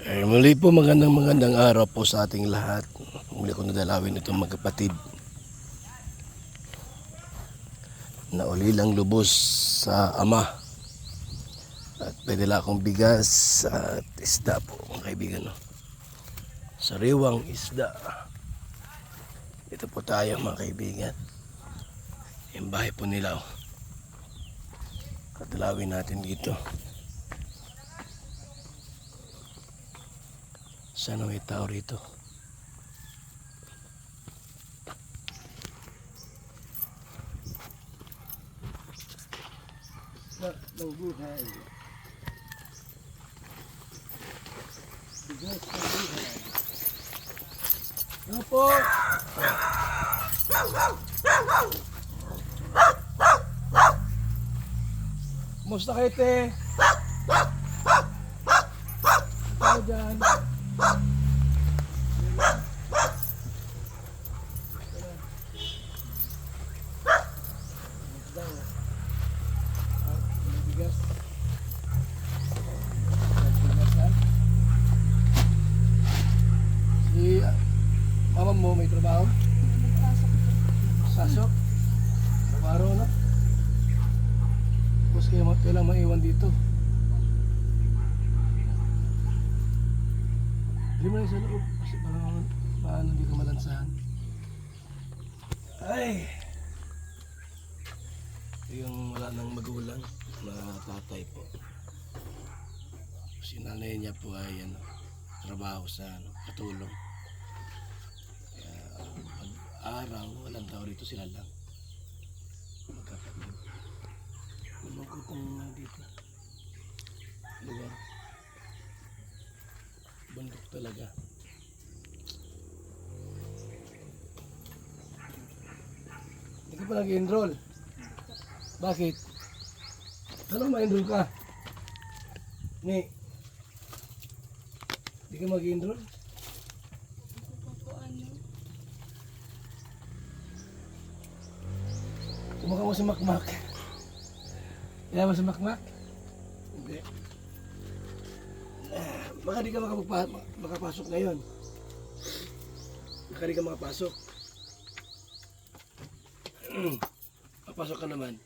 Muli po magandang araw po sa ating lahat. Muli ko nadalawin itong magkapatid na ulilang lubos sa ama. At padala akong bigas at isda po mga kaibigan. Sariwang isda. Ito po tayo mga kaibigan. Yung bahay po nila. Kadalawin natin dito. Sana may tao rito. Sa ng buhay. Bigas ng buhay. Ano po? Kumusta kayo, te? Ikaw dyan. Bigas. Si mama mo may trabaho? Pasok. Trabaho na. Tapos kailang maiwan dito. Hindi mo na sa loob kasi paano hindi ka malansahan. Ay! Yung wala nang magulang na tatay po. Si nanay niya po ay trabaho sa katulong. Kaya pag-araw, walang tao rito, sila lang. Magkakapit. Lumangkot ang dito. Lugar. Bundok talaga. Hindi ka pa nag-enroll. Bakit? Ano ma-enroll ka? Ni? Hindi ka mag-enroll? Kumaka mo sa makmak. Kaya mo sa makmak? Hindi. Baka di ka makapasok ngayon. Baka di ka makapasok. Papasok ka naman.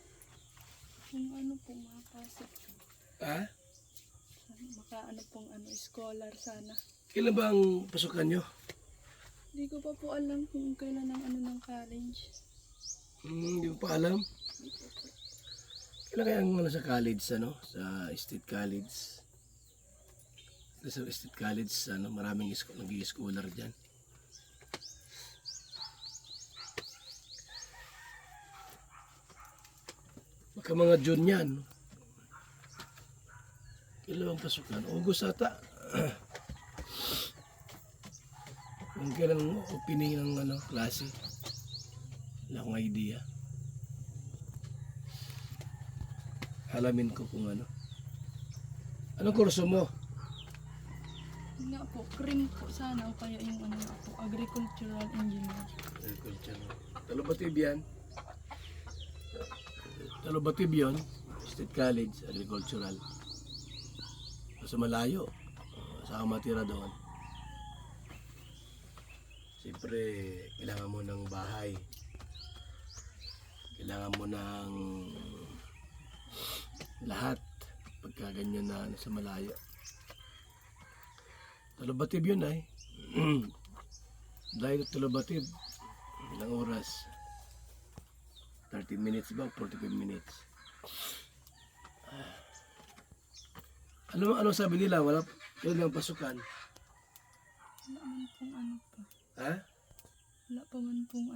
Kung ano pong makapasok. Ha? Baka ano pong scholar sana. Kailan ba ang pasukan nyo? Hindi ko pa po alam kung kailan ang ng college. Hindi mo pa alam. Kailan kaya ang sa college, sa State College? Sa State College, maraming nag-i-scholar dyan. Baka mga June yan. Kailan ang pasukan? August ata. Kung kailan ang opening ng klase. Wala akong idea. Halamin ko kung ano. Anong kurso mo? Yun nga po, cream po sana o kaya yung po, agricultural engineer. Agriculture. Talubatib yan. Talubatib yun. State College, Agricultural. Sa malayo. Saan ka matira doon? Siyempre, kailangan mo ng bahay. Kailangan mo ng lahat. Pagka ganyan na sa malayo. Talubatib yun ay. Dahil talubatib, ilang oras? 30 minutes ba? 45 minutes. Ano sabi nila? Wala lang pasukan. Wala man pong pa. Ha? Wala pa man pong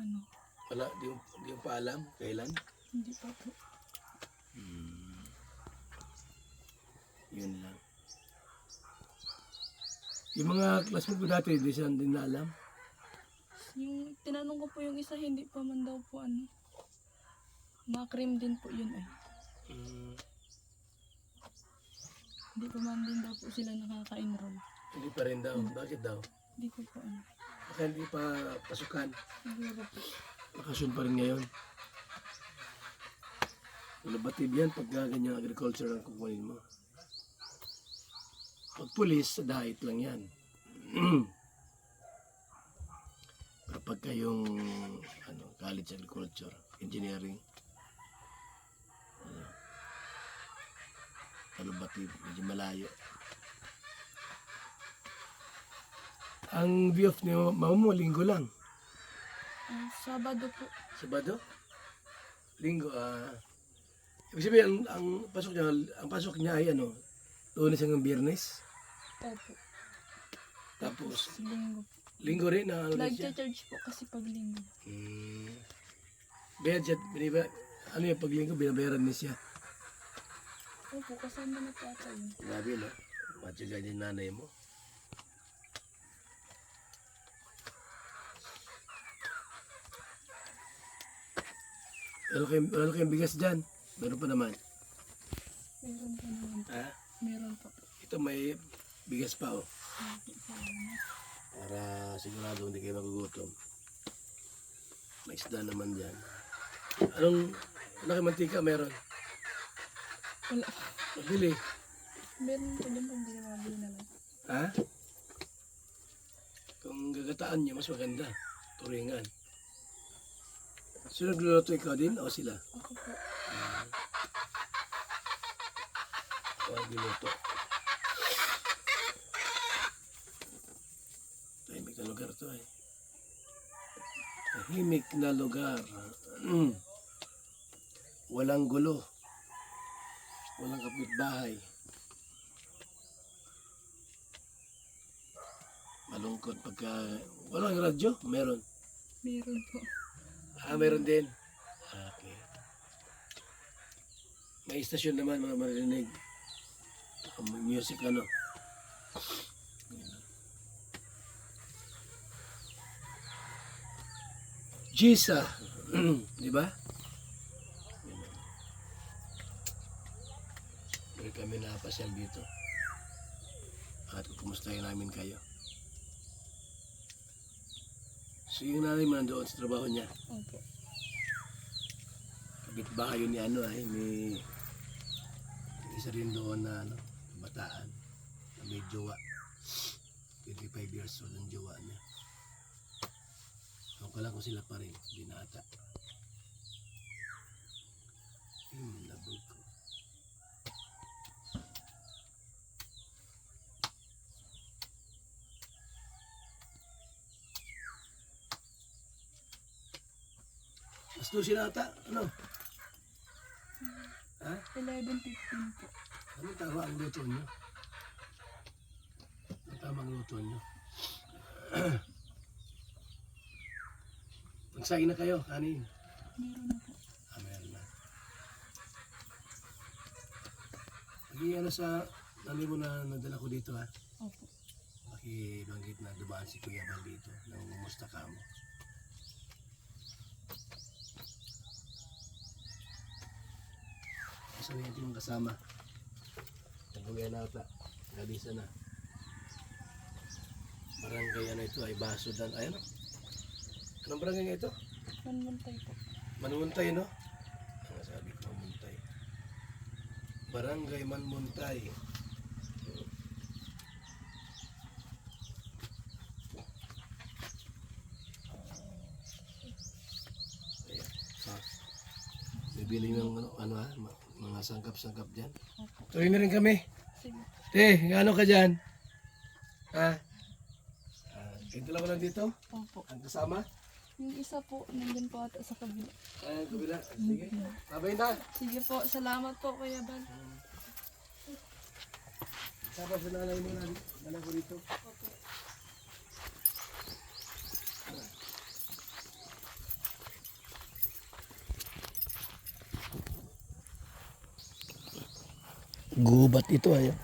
Wala, di mo pa alam kailan? Hindi pa po. Yun lang. Yung mga classmate ko dati, hindi sila din na alam. Yung tinanong ko po yung isa, hindi pa man daw po ma-cream din po yun ay. Hindi pa man din daw po sila nakaka-enroll. Hindi pa rin daw. Bakit daw? Hindi ko po Baka hindi pa pasukan. Siguro po. Bakasyon pa rin ngayon. Labatib yan pagka ganyang agriculture ang kukunin mo. Pag pulis, sa diet lang yan. Pero pagka yung college agriculture, engineering, kalubati, medyo malayo. Ang view of ni mama mo, linggo lang. Sabado po. Sabado? Linggo, ibig sabihin, ang pasok niya ay Lunes hanggang Biyernes. Opo. Tapos, Linggo. linggo rin na siya. Nag-charge po kasi pag linggo. Bayad siya, ano yung pag linggo, binabayaran niya siya. Opo, kasama na po ata yun. Grabe, no? Matyaga din nanay mo. Wala kayong bigas dyan. Meron pa naman. Meron po naman. Ha? Meron po. Ito may bigas pa, oh. Salamat. Para sigurado hindi kayo magugutom. May isda naman dyan. Anong laki mantika meron? Wala. Mabili. Meron po dyan pang binabili na lang. Ha? Kung gagataan niyo, mas maganda. Turingan. Sino nagluluto, ikaw din o sila? Ako po. Ikaw ang giluto. Tahimik na lugar to eh. Tahimik na lugar. Walang gulo. Walang kapitbahay. Malungkot pagka... Walang radyo? Meron. Meron po. Meron din. Okay. May istasyon naman mga marinig. Music Gisa. Di ba? Balik kami napasyal dito. At kumustahin namin kayo. So yung nanay mo nandoon sa trabaho niya. Opo. Kapitbahay yun ni may isa rin doon na bataan na may jowa. 25 years old ang jowa niya. Ewan ko lang kung sila pa rin, binata. Labog ko. Mas 12 na ata, ano? Ha? 11:15 po. Ano tama ang luto nyo? Ano tama ang luto nyo? Magsaing na kayo, kanin. Meron na po. Meron na. Lagi sa nanay mo na nadala ko dito ha. Opo. Pakibanggit na dumaan si Kuya Bal dito ng umusta ka mo. Kasi yung ating kasama. Nagpagay na ata. Galisa na. Barangay ito ay baso dan. Ayan o. Anong barangay nga ito? Manmuntay po. Manmuntay, no? Ang sabi ko, Manmuntay. Barangay Manmuntay. Ayan. Bibili ng mga sangkap-sangkap dyan. Opo. Tuloy na rin kami. Sige. Ano ka dyan? Ha? Ito lang lang dito? Opo. Ang kasama? Yung isa po, nandun po ata sa kabila. Kabila. Sige. Babay na. Sige po, salamat po Kuya Bal. Sapa sa nanay mo na. Nanay ko dito. Opo. Gubat ito ayo.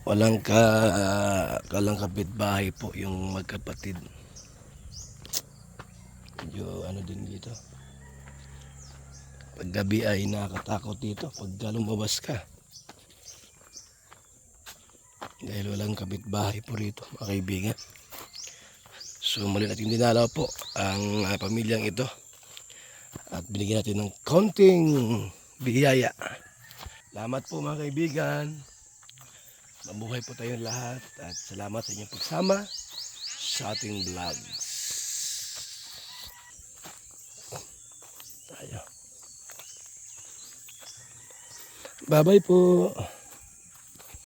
Walang kalang kapitbahay po yung magkapatid. Medyo din dito. Pag gabi ay nakakatakot dito pag lumabas ka. Dahil walang kapitbahay po rito mga kaibigan. So muli natin dinalaw po ang pamilyang ito. At binigyan natin ng konting biyaya. Salamat po mga kaibigan. Mabuhay po tayong lahat at salamat sa inyong pagsama sa ating vlogs. Tayo. Bye-bye po.